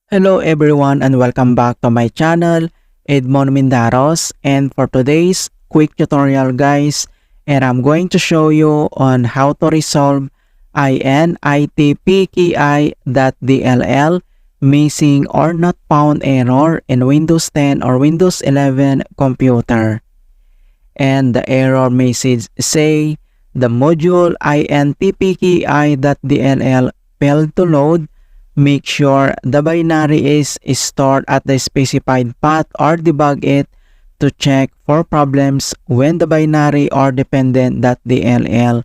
Hello everyone and welcome back to my channel, Edmond Mindaros, and for today's quick tutorial guys, and I'm going to show you on how to resolve INITPKI.dll missing or not found error in Windows 10 or Windows 11 computer. And the error message say the module INTPKI.dll failed to load. Make sure the binary is stored at the specified path or debug it to check for problems when the binary or dependent.dll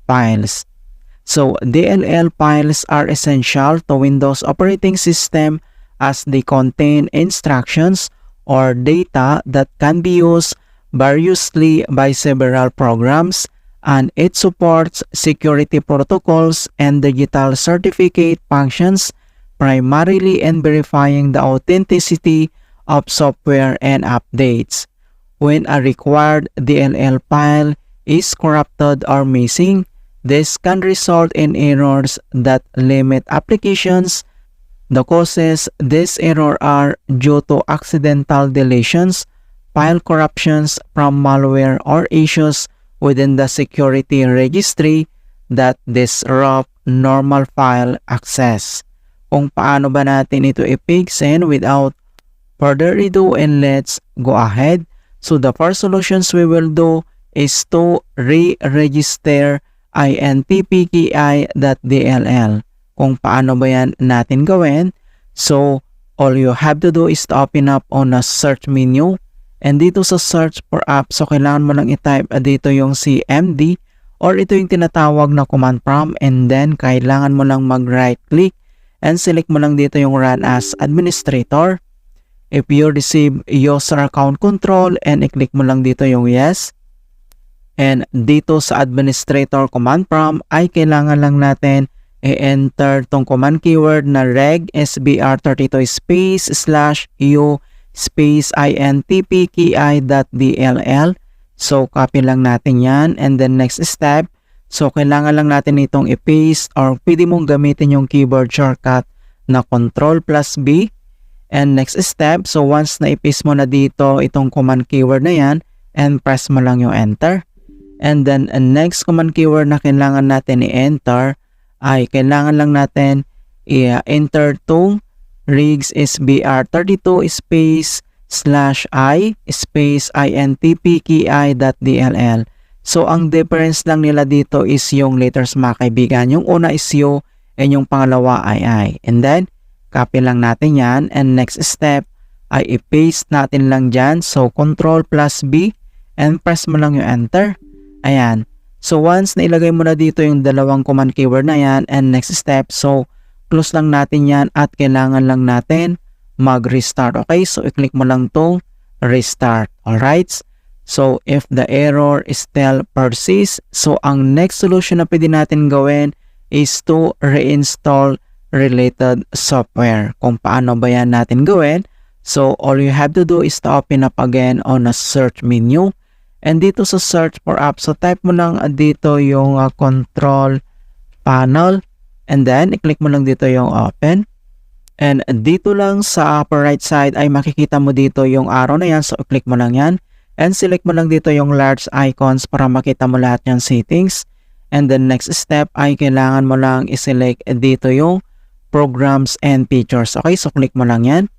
files. So DLL files are essential to Windows operating system as they contain instructions or data that can be used variously by several programs, and it supports security protocols and digital certificate functions, primarily in verifying the authenticity of software and updates. When a required DLL file is corrupted or missing, this can result in errors that limit applications. The causes this error are due to accidental deletions, file corruptions from malware, or issues within the security registry that disrupt normal file access. Kung paano ba natin ito i-fixin without further ado, and let's go ahead. So the first solutions we will do is to re-register INTPKI.dll. Kung paano ba yan natin gawin? So all you have to do is to open up on a search menu. And dito sa search for app, so kailangan mo lang i-type dito yung CMD or ito yung tinatawag na command prompt, and then kailangan mo lang mag-right click and select mo lang dito yung run as administrator. If you receive user account control, and i-click mo lang dito yung yes. And dito sa administrator command prompt ay kailangan lang natin i-enter tong command keyword na reg sbr32 space /u space INTPKI.dll. So copy lang natin yan, and then next step, so kailangan lang natin itong i-paste, or pwede mong gamitin yung keyboard shortcut na Ctrl+B. And next step, so once na i-paste mo na dito itong command keyword na yan, and press mo lang yung enter. And then next command keyword na kailangan natin i-enter ay kailangan lang natin i-enter tong regs sbr32 space /i space INTPKI.dll. So ang difference lang nila dito is yung letters mga kaibigan. Yung una is U and yung pangalawa ay I. And then copy lang natin yan, and next step ay i-paste natin lang dyan. So Ctrl+B and press mo lang yung enter. Ayan. So once na ilagay mo na dito yung dalawang command keyword na yan, and next step, so close lang natin yan at kailangan lang natin mag-restart. Okay, so i-click mo lang tong restart. Alright, so if the error still persists, so ang next solution na pwede natin gawin is to reinstall related software. Kung paano ba yan natin gawin? So all you have to do is to open up again on a search menu, and dito sa search for app, so type mo lang dito yung control panel. And then, i-click mo lang dito yung open. And dito lang sa upper right side ay makikita mo dito yung arrow na yan. So, i-click mo lang yan. And select mo lang dito yung large icons para makita mo lahat yung settings. And the next step ay kailangan mo lang i-select dito yung programs and features. Okay, so click mo lang yan.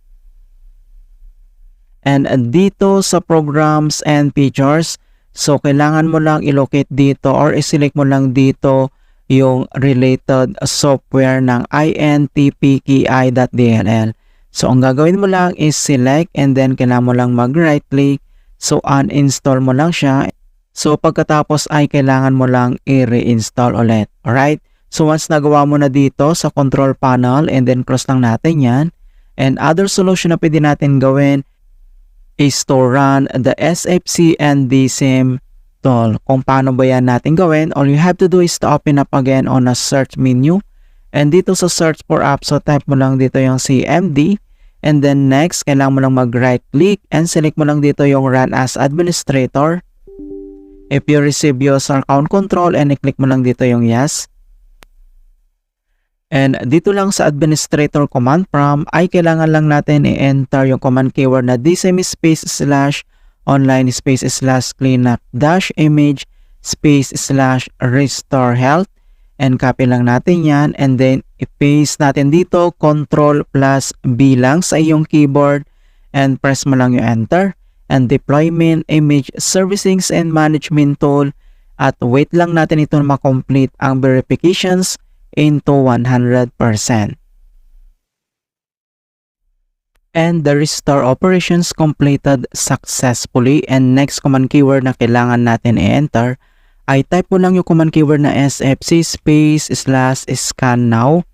And dito sa programs and features, so kailangan mo lang i-locate dito or i-select mo lang dito yung related software ng INTPKI.dll. So ang gagawin mo lang is select, and then kailangan mo lang mag-right click. So uninstall mo lang siya. So pagkatapos ay kailangan mo lang i-reinstall ulit. Alright? So once nagawa mo na dito sa control panel, and then close lang natin yan. And other solution na pwede natin gawin is to run the SFC and DSIM tool. Kung paano ba yan natin gawin, all you have to do is to open up again on a search menu. And dito sa search for app, so type mo lang dito yung CMD. And then next, kailangan mo lang mag-right click and select mo lang dito yung run as administrator. If you receive user account control, and i-click mo lang dito yung yes. And dito lang sa administrator command prompt ay kailangan lang natin i-enter yung command keyword na dsm space slash online space slash cleanup dash image space slash restore health, and copy lang natin yan, and then i-paste natin dito Ctrl plus B lang sa iyong keyboard and press mo lang yung enter, and deployment image servicings and management tool, at wait lang natin ito na ma-complete ang verifications into 100%. And the restore operations completed successfully, and next command keyword na kailangan natin i-enter ay type mo lang yung command keyword na sfc space slash scan now.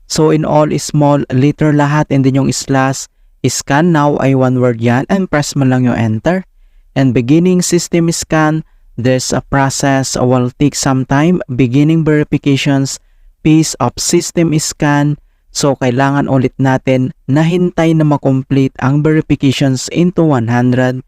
So in all small letter lahat, and then yung slash scan now ay one word yan, and press mo lang yung enter. And beginning system scan, there's a process will take some time. Beginning verifications, piece of system scan. So kailangan ulit natin na hintay na makomplete ang verifications into 100%.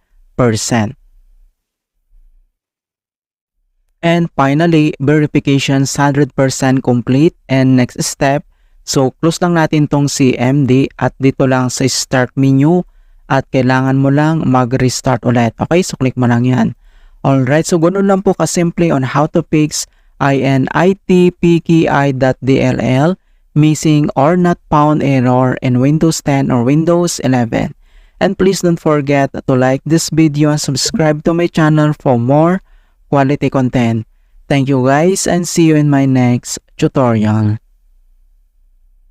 And finally, verifications 100% complete, and next step, so close lang natin tong CMD at dito lang sa start menu, at kailangan mo lang mag-restart ulit. Okay, so click mo lang yan. Alright, so ganoon lang po kasimple on how to fix initpki.dll missing or not found error in Windows 10 or Windows 11. And please don't forget to like this video and subscribe to my channel for more quality content. Thank you guys, and see you in my next tutorial.